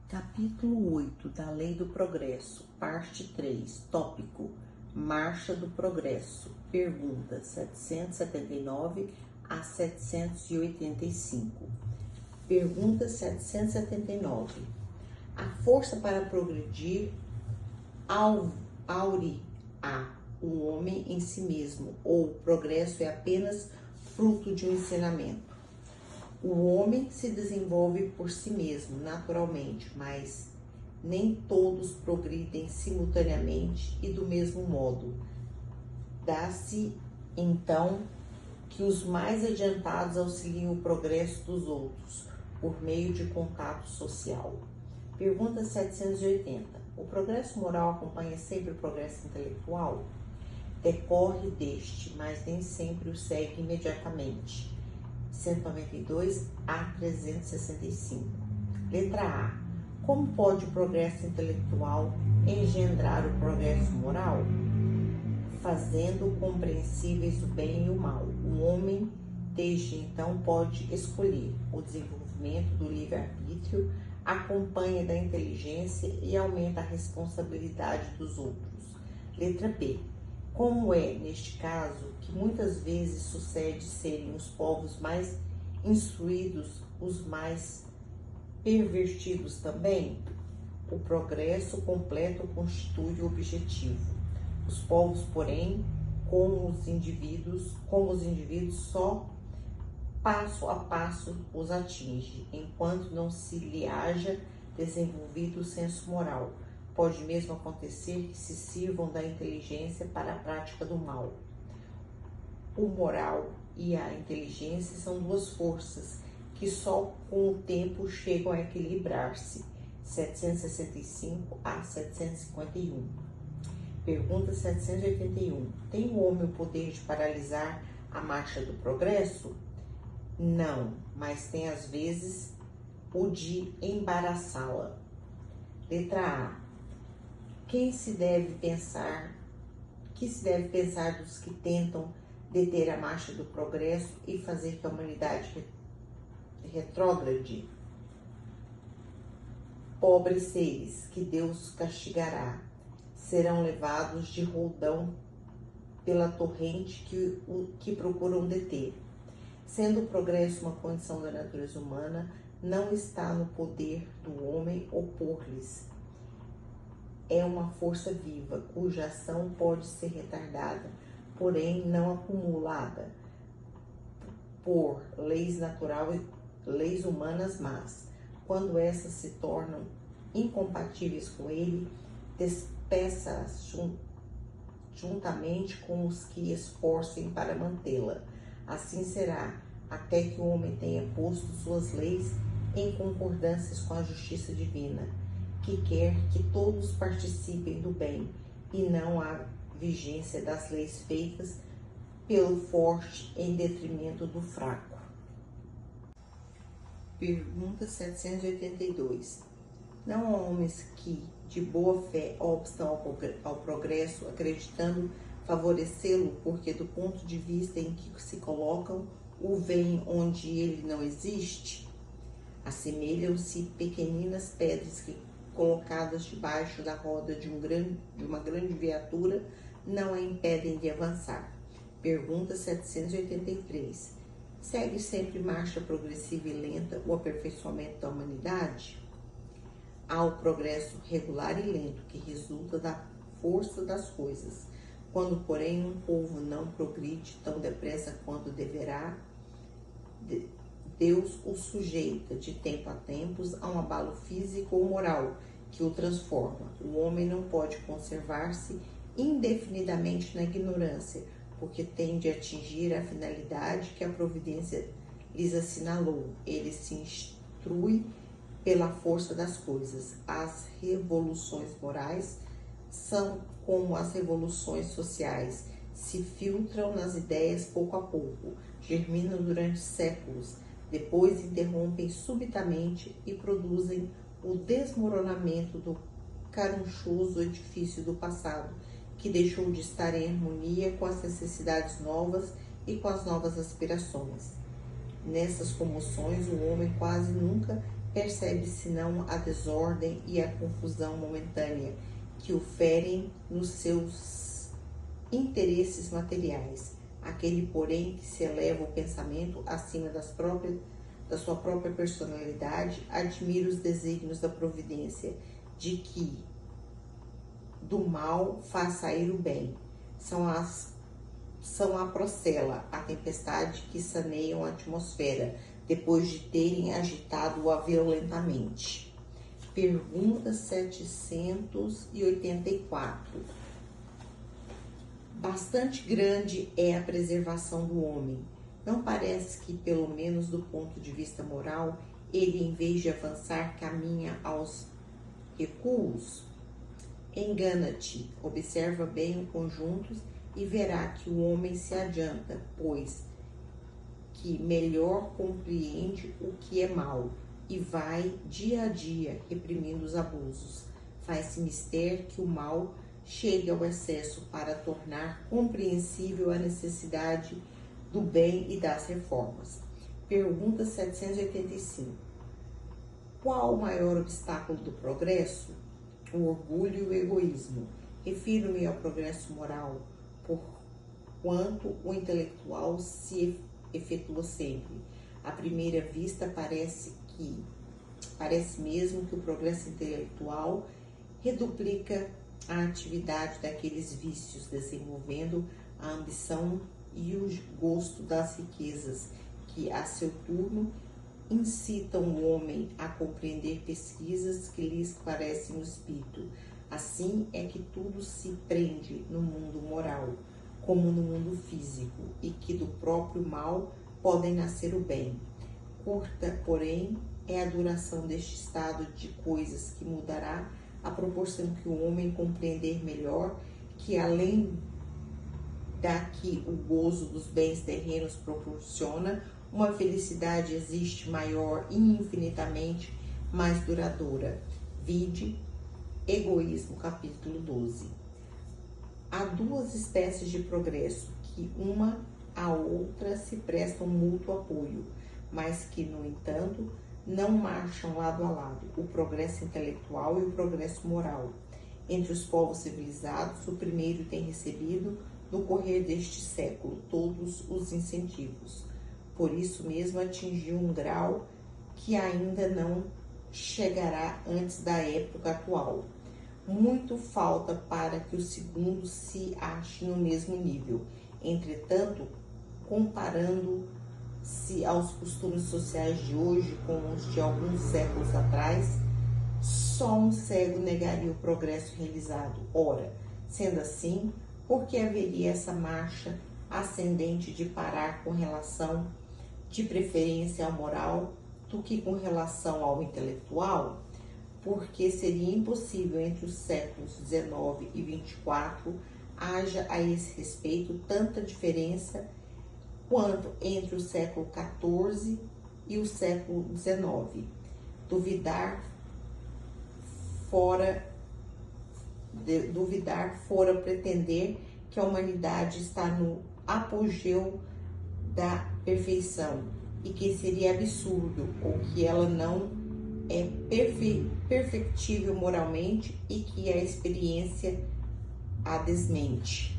Capítulo 8 da Lei do Progresso, parte 3, tópico: Marcha do Progresso. Pergunta 779 a 785. Pergunta 779. A força para progredir aurea o homem em si mesmo, ou o progresso é apenas fruto de um ensinamento? O homem se desenvolve por si mesmo, naturalmente, mas nem todos progridem simultaneamente e do mesmo modo. Dá-se, então, que os mais adiantados auxiliem o progresso dos outros, por meio de contato social. Pergunta 780. O progresso moral acompanha sempre o progresso intelectual? Decorre deste, mas nem sempre o segue imediatamente. 192 a 365. Letra A. Como pode o progresso intelectual engendrar o progresso moral? Fazendo compreensíveis o bem e o mal. O homem, desde então, pode escolher. O desenvolvimento do livre-arbítrio acompanha da inteligência e aumenta a responsabilidade dos outros. Letra B. Como é, neste caso, que muitas vezes sucede serem os povos mais instruídos os mais pervertidos também? O progresso completo constitui o objetivo. Os povos, porém, como os indivíduos, só passo a passo os atinge, enquanto não se lhe haja desenvolvido o senso moral. Pode mesmo acontecer que se sirvam da inteligência para a prática do mal. O moral e a inteligência são duas forças que só com o tempo chegam a equilibrar-se. 765 a 751. Pergunta 781. Tem o homem o poder de paralisar a marcha do progresso? Não, mas tem às vezes o de embaraçá-la. Letra A. Que se deve pensar dos que tentam deter a marcha do progresso e fazer que a humanidade retrógrade? Pobres seres, que Deus castigará, serão levados de roldão pela torrente que procuram deter. Sendo o progresso uma condição da natureza humana, não está no poder do homem opor-lhes. É uma força viva, cuja ação pode ser retardada, porém não acumulada por leis humanas más. Quando essas se tornam incompatíveis com ele, despeça-as juntamente com os que esforcem para mantê-la. Assim será, até que o homem tenha posto suas leis em concordância com a justiça divina, que quer que todos participem do bem e não a vigência das leis feitas pelo forte em detrimento do fraco. Pergunta 782. Não há homens que, de boa fé, obstam ao progresso, acreditando favorecê-lo, porque do ponto de vista em que se colocam, o veem onde ele não existe? Assemelham-se pequeninas pedras que, colocadas debaixo da roda de uma grande viatura, não a impedem de avançar. Pergunta 783. Segue sempre marcha progressiva e lenta o aperfeiçoamento da humanidade? Há o progresso regular e lento, que resulta da força das coisas. Quando, porém, um povo não progride tão depressa quanto deverá, Deus o sujeita de tempo a tempos a um abalo físico ou moral que o transforma. O homem não pode conservar-se indefinidamente na ignorância, porque tem de atingir a finalidade que a providência lhes assinalou. Ele se instrui pela força das coisas. As revoluções morais são como as revoluções sociais, se filtram nas ideias pouco a pouco, germinam durante séculos, depois interrompem subitamente e produzem o desmoronamento do carunchoso edifício do passado, que deixou de estar em harmonia com as necessidades novas e com as novas aspirações. Nessas comoções, o homem quase nunca percebe-se não a desordem e a confusão momentânea que o ferem nos seus interesses materiais. Aquele, porém, que se eleva o pensamento acima da sua própria personalidade, admira os desígnios da providência, de que do mal faz sair o bem. São a procela, a tempestade que saneiam a atmosfera, depois de terem agitado-a violentamente. Pergunta 784. Bastante grande é a preservação do homem. Não parece que, pelo menos do ponto de vista moral, ele, em vez de avançar, caminha aos recuos? Engana-te, observa bem o conjunto e verá que o homem se adianta, pois que melhor compreende o que é mal e vai dia a dia reprimindo os abusos. Faz-se mister que o mal chegue ao excesso para tornar compreensível a necessidade do bem e das reformas. Pergunta 785. Qual o maior obstáculo do progresso? O orgulho e o egoísmo. Refiro-me ao progresso moral, porquanto o intelectual se efetua sempre. À primeira vista parece mesmo que o progresso intelectual reduplica a atividade daqueles vícios, desenvolvendo a ambição e o gosto das riquezas, que a seu turno incitam o homem a compreender pesquisas que lhe esclarecem o espírito. Assim é que tudo se prende no mundo moral, como no mundo físico, e que do próprio mal podem nascer o bem. Curta, porém, é a duração deste estado de coisas que mudará à proporção que o homem compreender melhor que, além da que o gozo dos bens terrenos proporciona, uma felicidade existe maior e infinitamente mais duradoura. Vide Egoísmo, capítulo 12. Há duas espécies de progresso, que uma à outra se prestam mútuo apoio, mas que, no entanto, não marcham lado a lado, o progresso intelectual e o progresso moral. Entre os povos civilizados, o primeiro tem recebido, no correr deste século, todos os incentivos. Por isso mesmo atingiu um grau que ainda não chegará antes da época atual. Muito falta para que o segundo se ache no mesmo nível. Entretanto, comparando-se aos costumes sociais de hoje com os de alguns séculos atrás, só um cego negaria o progresso realizado. Ora, sendo assim, por que haveria essa marcha ascendente de parar com relação de preferência ao moral do que com relação ao intelectual? Porque seria impossível entre os séculos 19 e 24 haja a esse respeito tanta diferença quanto entre o século 14 e o século 19. Duvidar fora pretender que a humanidade está no apogeu da perfeição e que seria absurdo ou que ela não é perfectível moralmente e que a experiência a desmente.